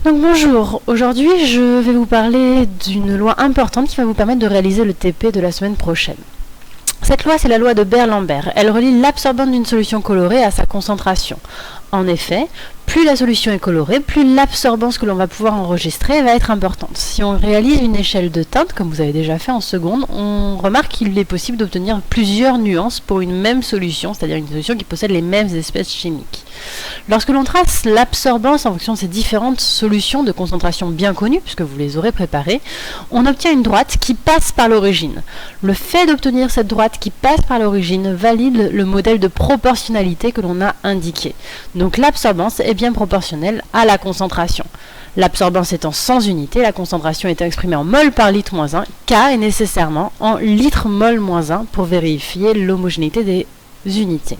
Donc bonjour, aujourd'hui je vais vous parler d'une loi importante qui va vous permettre de réaliser le TP de la semaine prochaine. Cette loi, c'est la loi de Beer-Lambert. Elle relie l'absorbance d'une solution colorée à sa concentration. En effet, plus la solution est colorée, plus l'absorbance que l'on va pouvoir enregistrer va être importante. Si on réalise une échelle de teinte, comme vous avez déjà fait en seconde, on remarque qu'il est possible d'obtenir plusieurs nuances pour une même solution, c'est-à-dire une solution qui possède les mêmes espèces chimiques. Lorsque l'on trace l'absorbance en fonction de ces différentes solutions de concentration bien connues, puisque vous les aurez préparées, on obtient une droite qui passe par l'origine. Le fait d'obtenir cette droite qui passe par l'origine valide le modèle de proportionnalité que l'on a indiqué. Donc l'absorbance est bien proportionnelle à la concentration. L'absorbance étant sans unité, la concentration étant exprimée en mol par litre moins 1, K est nécessairement en litre mol moins 1 pour vérifier l'homogénéité des unités.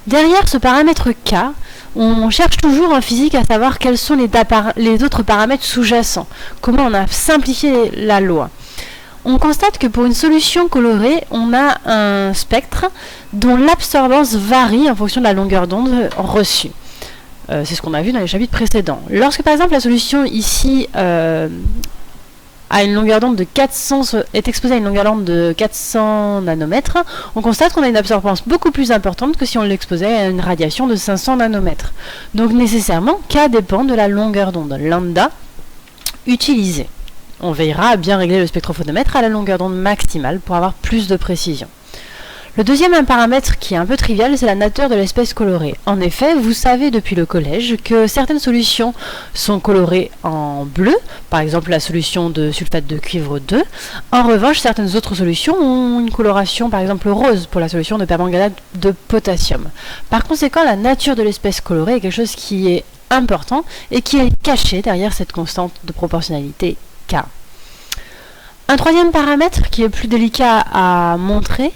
Derrière ce paramètre K, on cherche toujours en physique à savoir quels sont les autres paramètres sous-jacents, comment on a simplifié la loi. On constate que pour une solution colorée, on a un spectre dont l'absorbance varie en fonction de la longueur d'onde reçue. C'est ce qu'on a vu dans les chapitres précédents. Lorsque par exemple la solution ici à une longueur d'onde de 400, est exposée à une longueur d'onde de 400 nanomètres, on constate qu'on a une absorbance beaucoup plus importante que si on l'exposait à une radiation de 500 nanomètres. Donc nécessairement, K dépend de la longueur d'onde lambda utilisée. On veillera à bien régler le spectrophotomètre à la longueur d'onde maximale pour avoir plus de précision. Le deuxième paramètre qui est un peu trivial, c'est la nature de l'espèce colorée. En effet, vous savez depuis le collège que certaines solutions sont colorées en bleu, par exemple la solution de sulfate de cuivre 2. En revanche, certaines autres solutions ont une coloration par exemple rose pour la solution de permanganate de potassium. Par conséquent, la nature de l'espèce colorée est quelque chose qui est important et qui est caché derrière cette constante de proportionnalité K. Un troisième paramètre qui est plus délicat à montrer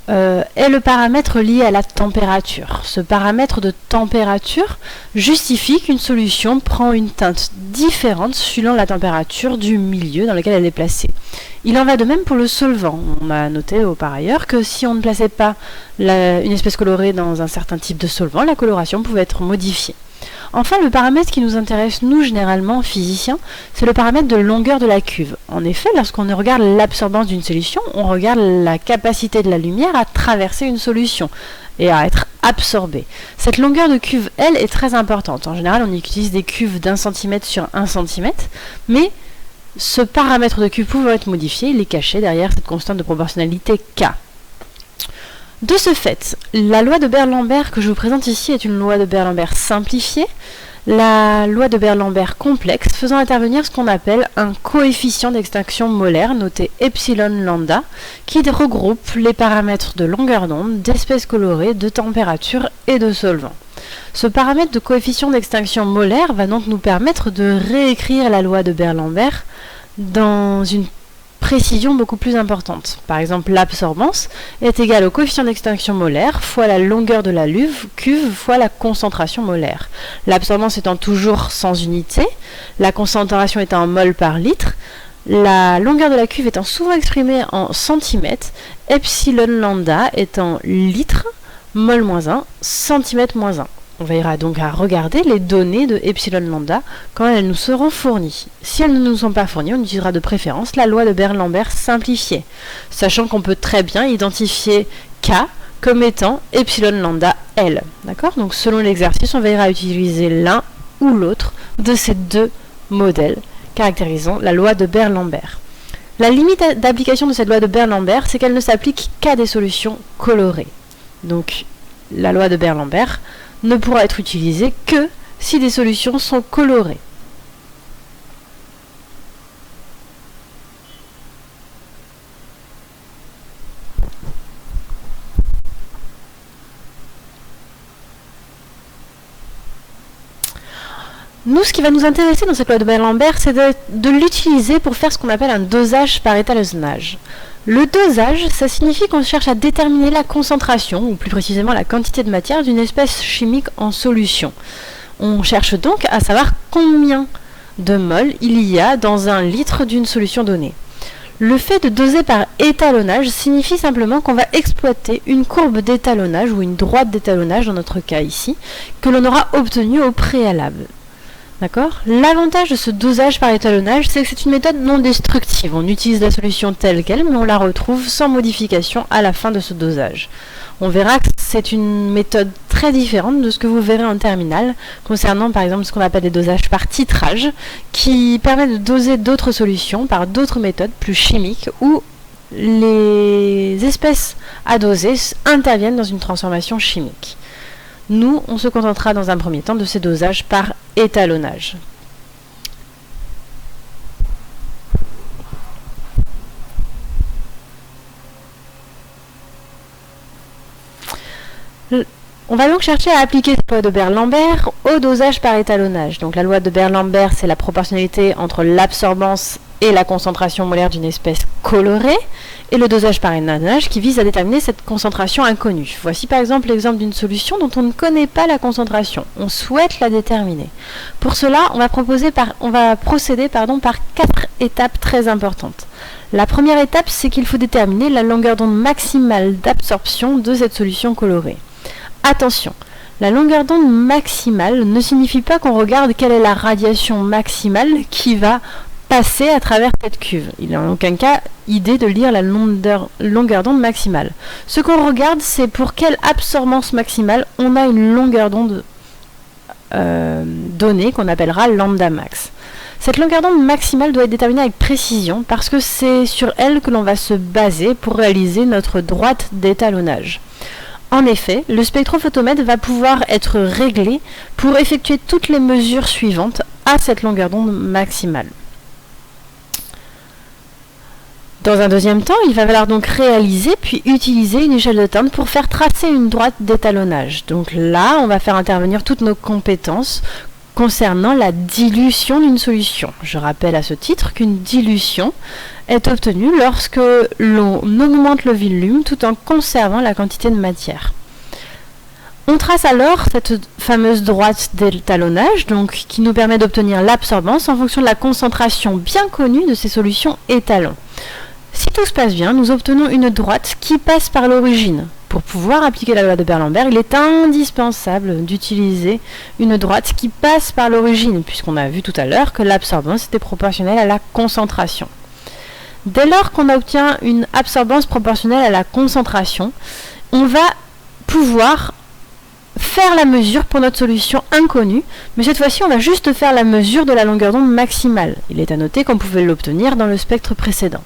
est le paramètre lié à la température. Ce paramètre de température justifie qu'une solution prend une teinte différente suivant la température du milieu dans lequel elle est placée. Il en va de même pour le solvant. On a noté par ailleurs que si on ne plaçait pas une espèce colorée dans un certain type de solvant, la coloration pouvait être modifiée. Enfin, le paramètre qui nous intéresse, nous, généralement, physiciens, c'est le paramètre de longueur de la cuve. En effet, lorsqu'on regarde l'absorbance d'une solution, on regarde la capacité de la lumière à traverser une solution et à être absorbée. Cette longueur de cuve, elle, est très importante. En général, on utilise des cuves d'1 cm sur 1 cm, mais ce paramètre de cuve pouvant être modifié, il est caché derrière cette constante de proportionnalité K. De ce fait, la loi de Beer-Lambert que je vous présente ici est une loi de Beer-Lambert simplifiée, la loi de Beer-Lambert complexe, faisant intervenir ce qu'on appelle un coefficient d'extinction molaire noté epsilon lambda, qui regroupe les paramètres de longueur d'onde, d'espèces colorées, de température et de solvant. Ce paramètre de coefficient d'extinction molaire va donc nous permettre de réécrire la loi de Beer-Lambert dans une précision beaucoup plus importante. Par exemple, l'absorbance est égale au coefficient d'extinction molaire fois la longueur de la cuve fois la concentration molaire. L'absorbance étant toujours sans unité, la concentration étant en mol par litre, la longueur de la cuve étant souvent exprimée en centimètres, epsilon lambda étant litre, mol moins 1, centimètre moins 1. On veillera donc à regarder les données de epsilon lambda quand elles nous seront fournies. Si elles ne nous sont pas fournies, on utilisera de préférence la loi de Beer-Lambert simplifiée, sachant qu'on peut très bien identifier K comme étant epsilon lambda L. D'accord ? Donc selon l'exercice, on veillera à utiliser l'un ou l'autre de ces deux modèles caractérisant la loi de Beer-Lambert. La limite d'application de cette loi de Beer-Lambert, c'est qu'elle ne s'applique qu'à des solutions colorées. Donc la loi de Beer-Lambert ne pourra être utilisé que si des solutions sont colorées. Nous, ce qui va nous intéresser dans cette loi de Beer-Lambert, c'est de l'utiliser pour faire ce qu'on appelle un dosage par étalonnage. Le dosage, ça signifie qu'on cherche à déterminer la concentration, ou plus précisément la quantité de matière d'une espèce chimique en solution. On cherche donc à savoir combien de mol il y a dans un litre d'une solution donnée. Le fait de doser par étalonnage signifie simplement qu'on va exploiter une courbe d'étalonnage ou une droite d'étalonnage dans notre cas ici, que l'on aura obtenue au préalable. D'accord? L'avantage de ce dosage par étalonnage, c'est que c'est une méthode non destructive. On utilise la solution telle qu'elle, mais on la retrouve sans modification à la fin de ce dosage. On verra que c'est une méthode très différente de ce que vous verrez en terminale, concernant par exemple ce qu'on appelle des dosages par titrage, qui permet de doser d'autres solutions par d'autres méthodes plus chimiques, où les espèces à doser interviennent dans une transformation chimique. Nous, on se contentera dans un premier temps de ces dosages par étalonnage. On va donc chercher à appliquer cette loi de Beer-Lambert au dosage par étalonnage. Donc la loi de Beer-Lambert, c'est la proportionnalité entre l'absorbance et la concentration molaire d'une espèce colorée, et le dosage par étalonnage qui vise à déterminer cette concentration inconnue. Voici par exemple l'exemple d'une solution dont on ne connaît pas la concentration. On souhaite la déterminer. Pour cela, on va procéder par 4 étapes très importantes. La première étape, c'est qu'il faut déterminer la longueur d'onde maximale d'absorption de cette solution colorée. Attention, la longueur d'onde maximale ne signifie pas qu'on regarde quelle est la radiation maximale qui va passer à travers cette cuve. Il n'est en aucun cas idée de lire la longueur d'onde maximale. Ce qu'on regarde, c'est pour quelle absorbance maximale on a une longueur d'onde donnée, qu'on appellera lambda max. Cette longueur d'onde maximale doit être déterminée avec précision parce que c'est sur elle que l'on va se baser pour réaliser notre droite d'étalonnage. En effet, le spectrophotomètre va pouvoir être réglé pour effectuer toutes les mesures suivantes à cette longueur d'onde maximale. Dans un deuxième temps, il va falloir donc réaliser puis utiliser une échelle de teinte pour faire tracer une droite d'étalonnage. Donc là, on va faire intervenir toutes nos compétences concernant la dilution d'une solution. Je rappelle à ce titre qu'une dilution est obtenue lorsque l'on augmente le volume tout en conservant la quantité de matière. On trace alors cette fameuse droite d'étalonnage, qui nous permet d'obtenir l'absorbance en fonction de la concentration bien connue de ces solutions étalons. Si tout se passe bien, nous obtenons une droite qui passe par l'origine. Pour pouvoir appliquer la loi de Beer-Lambert, il est indispensable d'utiliser une droite qui passe par l'origine, puisqu'on a vu tout à l'heure que l'absorbance était proportionnelle à la concentration. Dès lors qu'on obtient une absorbance proportionnelle à la concentration, on va pouvoir faire la mesure pour notre solution inconnue, mais cette fois-ci on va juste faire la mesure de la longueur d'onde maximale. Il est à noter qu'on pouvait l'obtenir dans le spectre précédent.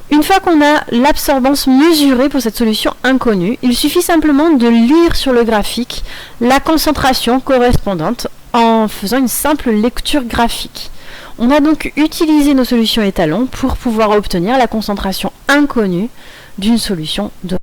Une fois qu'on a l'absorbance mesurée pour cette solution inconnue, il suffit simplement de lire sur le graphique la concentration correspondante en faisant une simple lecture graphique. On a donc utilisé nos solutions étalons pour pouvoir obtenir la concentration inconnue d'une solution de